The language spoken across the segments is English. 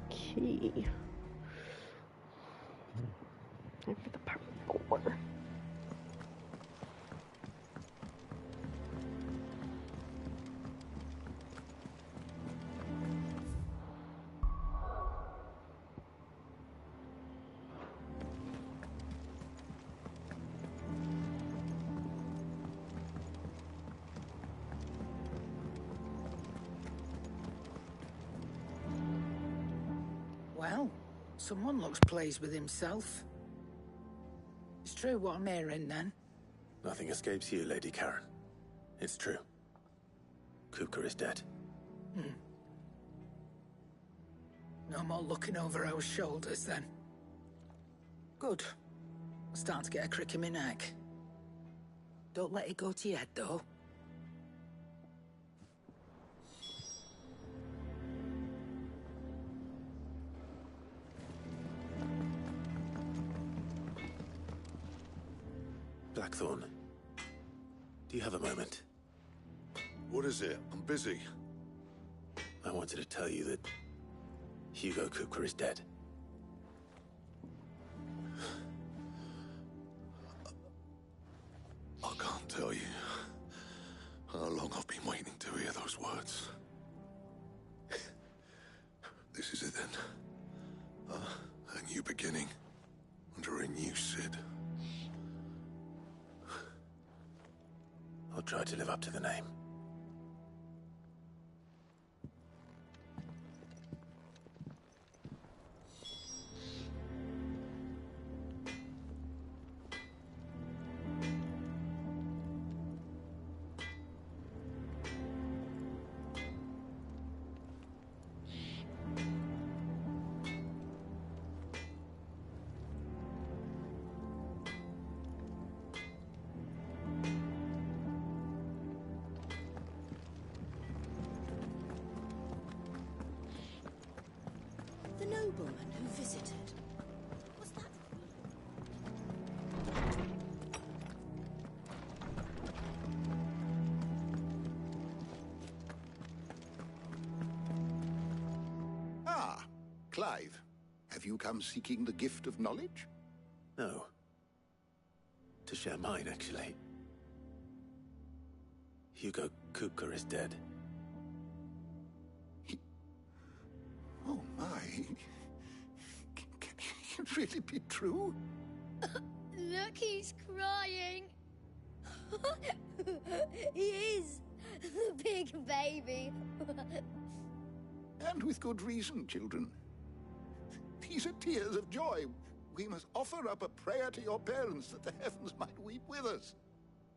Key. Time for the pt.4. Well, someone looks pleased with himself. It's true what I'm hearing, then? Nothing escapes you, Lady Karen. It's true. Kupka is dead. No more looking over our shoulders, then. Good. I'm starting to get a crick in my neck. Don't let it go to your head, though. Blackthorn, do you have a moment? What is it? I'm busy. I wanted to tell you that Hugo Kupka is dead. I can't tell you how long I've been waiting to hear those words. This is it then. A new beginning under a new Cid. I'll try to live up to the name. The nobleman who visited. Was that... Ah, Clive. Have you come seeking the gift of knowledge? No. To share mine, actually. Hugo Kupka is dead. Oh, my. Can it really be true? Look, he's crying. He is. The big baby. And with good reason, children. These are tears of joy. We must offer up a prayer to your parents that the heavens might weep with us.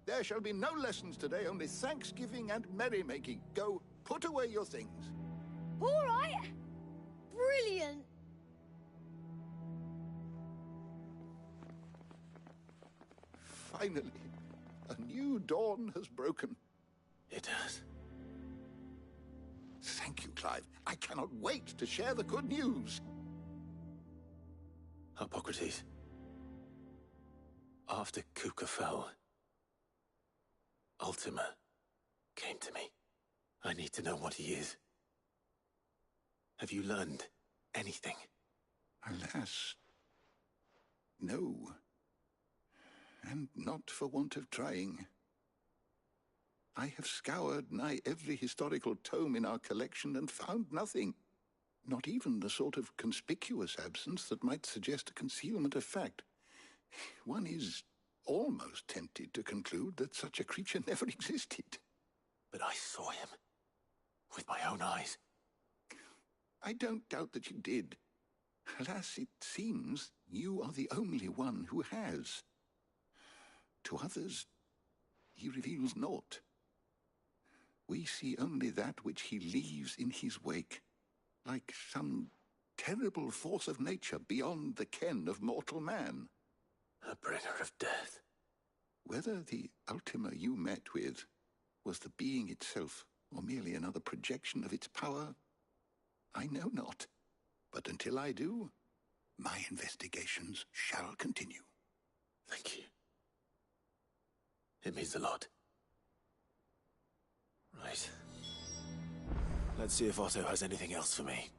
There shall be no lessons today, only thanksgiving and merrymaking. Go, put away your things. All right. Brilliant. Finally, a new dawn has broken. It has. Thank you, Clive. I cannot wait to share the good news. Hippocrates. After Kupka fell, Ultima came to me. I need to know what he is. Have you learned anything? Alas, no. And not for want of trying. I have scoured nigh every historical tome in our collection and found nothing. Not even the sort of conspicuous absence that might suggest a concealment of fact. One is almost tempted to conclude that such a creature never existed. But I saw him. With my own eyes. I don't doubt that you did. Alas, it seems you are the only one who has. To others, he reveals naught. We see only that which he leaves in his wake, like some terrible force of nature beyond the ken of mortal man. A bringer of death. Whether the Ultima you met with was the being itself, or merely another projection of its power, I know not. But until I do, my investigations shall continue. Thank you. It means a lot. Right. Let's see if Otto has anything else for me.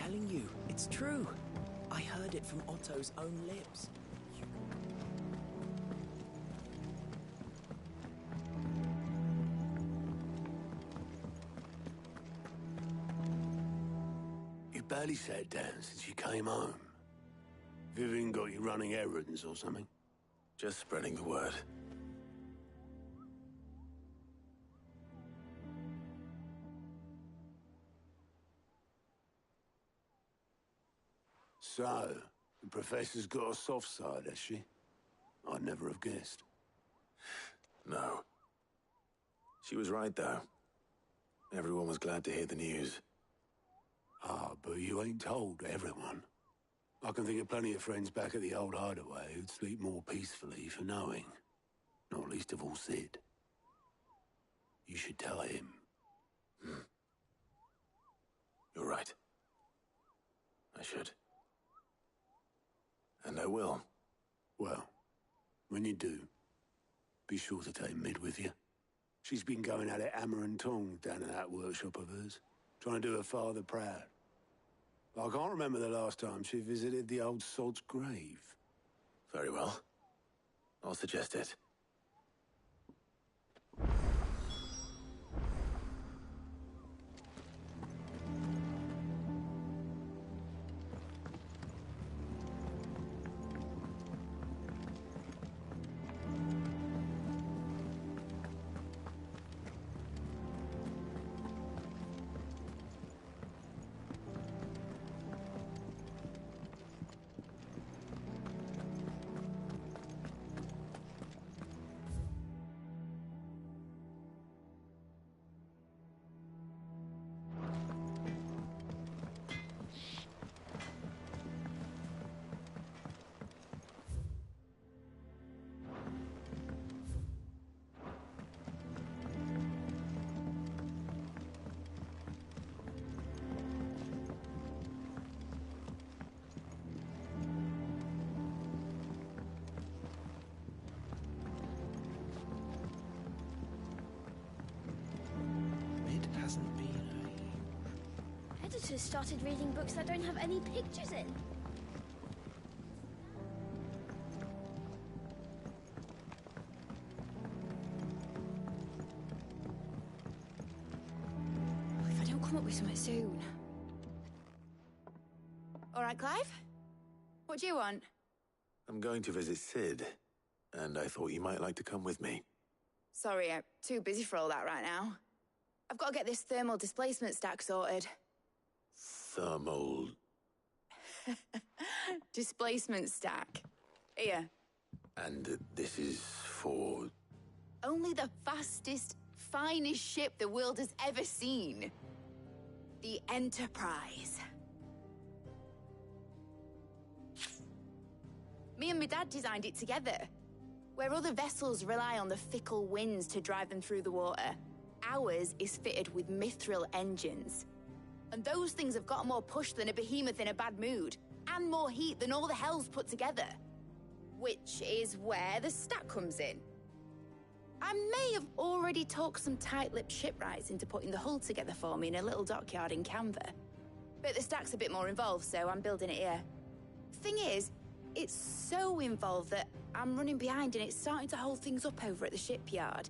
telling you, it's true. I heard it from Otto's own lips. You barely sat down since you came home. Vivian got you running errands or something? Just spreading the word. So, the Professor's got a soft side, has she? I'd never have guessed. No. She was right, though. Everyone was glad to hear the news. Ah, but you ain't told everyone. I can think of plenty of friends back at the old hideaway who'd sleep more peacefully for knowing. Not least of all Sid. You should tell him. You're right. I should. And I will. Well, when you do, be sure to take Mid with you. She's been going at it hammer and tongs down in that workshop of hers, trying to do her father proud. I can't remember the last time she visited the old sod's grave. Very well. I'll suggest it. Mid hasn't been Editors started reading books that don't have any pictures in. Oh, if I don't come up with something soon. All right, Clive? What do you want? I'm going to visit Sid, and I thought you might like to come with me. Sorry, I'm too busy for all that right now. I've got to get this thermal displacement stack sorted. Thermal... Displacement stack. Here. And this is for... Only the fastest, finest ship the world has ever seen. The Enterprise. Me and my dad designed it together. Where other vessels rely on the fickle winds to drive them through the water, ours is fitted with mithril engines. And those things have got more push than a behemoth in a bad mood, and more heat than all the hells put together. Which is where the stack comes in. I may have already talked some tight-lipped shipwrights into putting the hull together for me in a little dockyard in Canva. But the stack's a bit more involved, so I'm building it here. Thing is, it's so involved that I'm running behind and it's starting to hold things up over at the shipyard.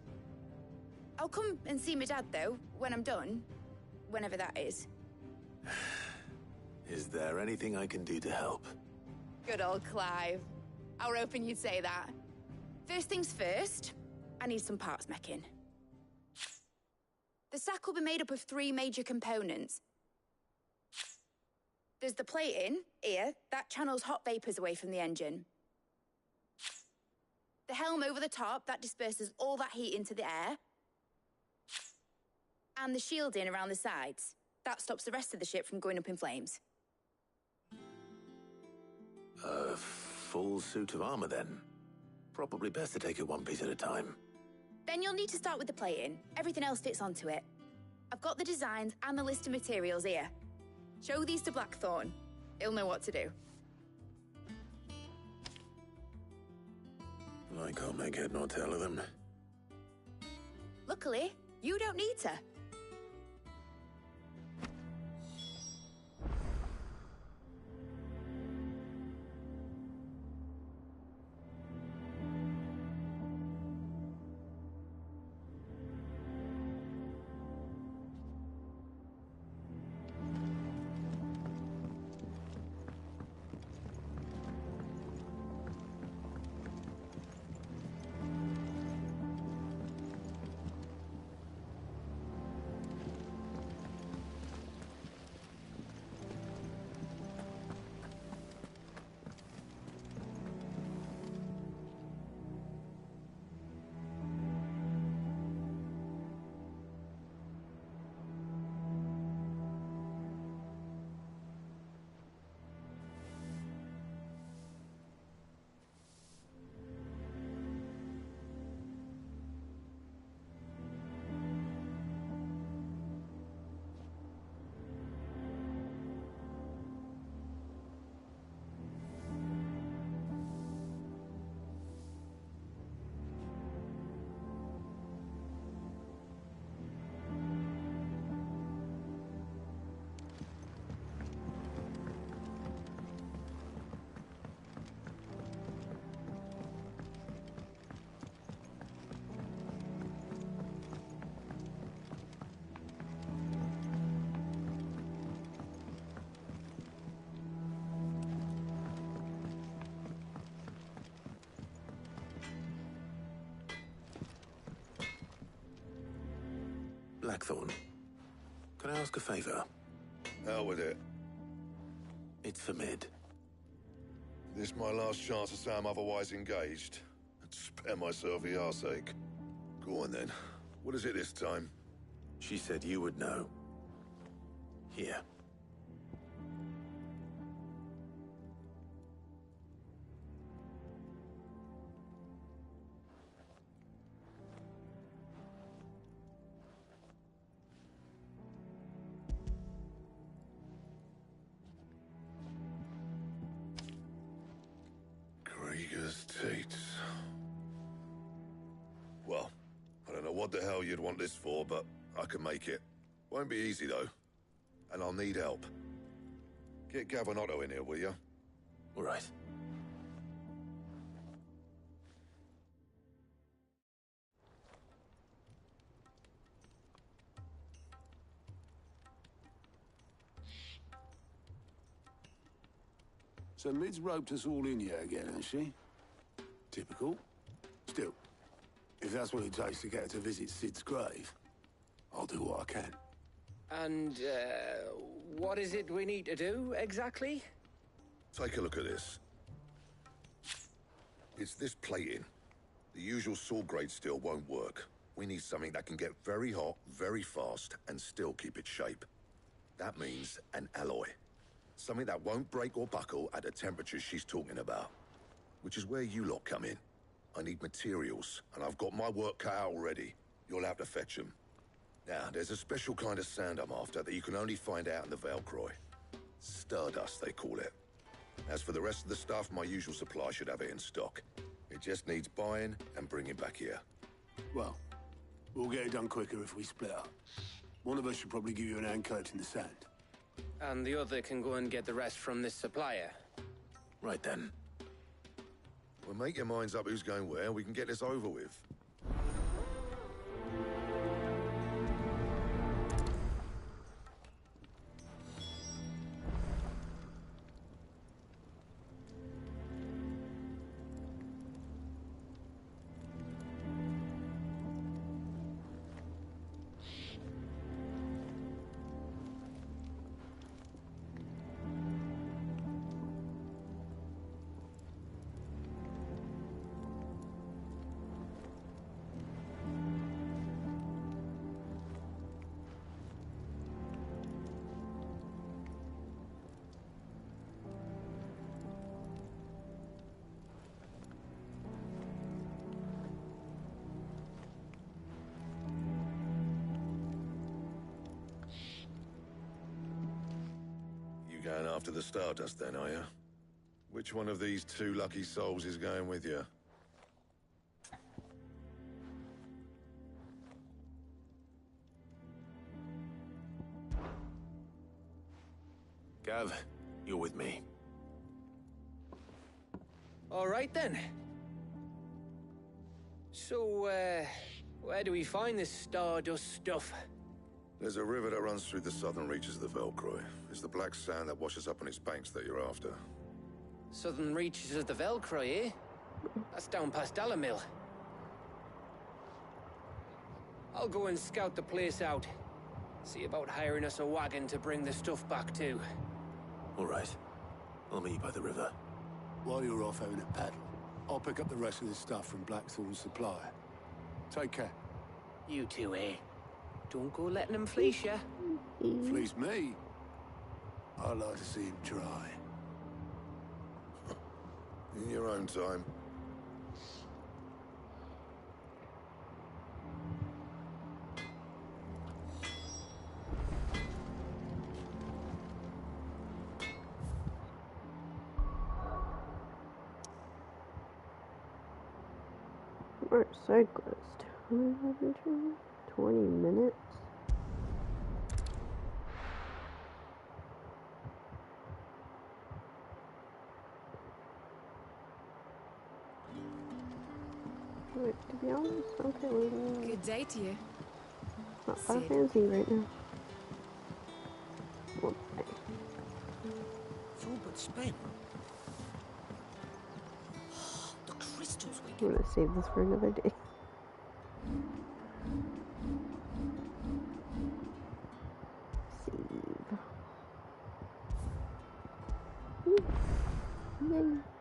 I'll come and see my dad, though, when I'm done. Whenever that is. Is there anything I can do to help? Good old Clive. I were hoping you'd say that. First things first, I need some parts meching. The stack will be made up of 3 major components. There's the plating, here, that channels hot vapors away from the engine. The helm over the top, that disperses all that heat into the air. And the shielding around the sides. That stops the rest of the ship from going up in flames. A full suit of armor, then. Probably best to take it one piece at a time. Then you'll need to start with the plating. Everything else fits onto it. I've got the designs and the list of materials here. Show these to Blackthorn. He'll know what to do. I can't make head nor tail of them. Luckily, you don't need to. Blackthorn, can I ask a favor? Hell with it. It's for Mid. This my last chance to say I'm otherwise engaged. And spare myself the arseache. Go on then. What is it this time? She said you would know. Here. Krieger's Tates. Well, I don't know what the hell you'd want this for, but I can make it. Won't be easy, though. And I'll need help. Get Gavin in here, will you? All right. So Mid's roped us all in here again, has she? Typical. Still, if that's what it takes to get her to visit Sid's grave, I'll do what I can. And, what is it we need to do, exactly? Take a look at this. It's this plating. The usual sword grade steel won't work. We need something that can get very hot, very fast, and still keep its shape. That means an alloy. Something that won't break or buckle at the temperatures she's talking about. Which is where you lot come in. I need materials, and I've got my work cut out already. You'll have to fetch them. Now, there's a special kind of sand I'm after that you can only find out in the Velcroy. Stardust, they call it. As for the rest of the stuff, my usual supply should have it in stock. It just needs buying and bringing back here. Well, we'll get it done quicker if we split up. One of us should probably give you an hand collecting the sand. And the other can go and get the rest from this supplier. Right then. Well, make your minds up who's going where, and we can get this over with. Going after the Stardust then, are you? Which one of these two lucky souls is going with you? Gav, you're with me. All right, then. So, where do we find this Stardust stuff? There's a river that runs through the southern reaches of the Velcroy. It's the black sand that washes up on its banks that you're after. Southern reaches of the Velcroy, eh? That's down past Dalamil. I'll go and scout the place out. See about hiring us a wagon to bring the stuff back to. All right. I'll meet you by the river. While you're off having a paddle, I'll pick up the rest of this stuff from Blackthorn's supplier. Take care. You two, eh? Don't go letting him fleece ya. Fleece me? I'd like to see him try. In your own time. Our side quest. 20 minutes. Wait, to be honest, okay, Good day to you. Not that fancy right now. Okay. It's all but spent. The crystals we I'm gonna save this for another day. Yay.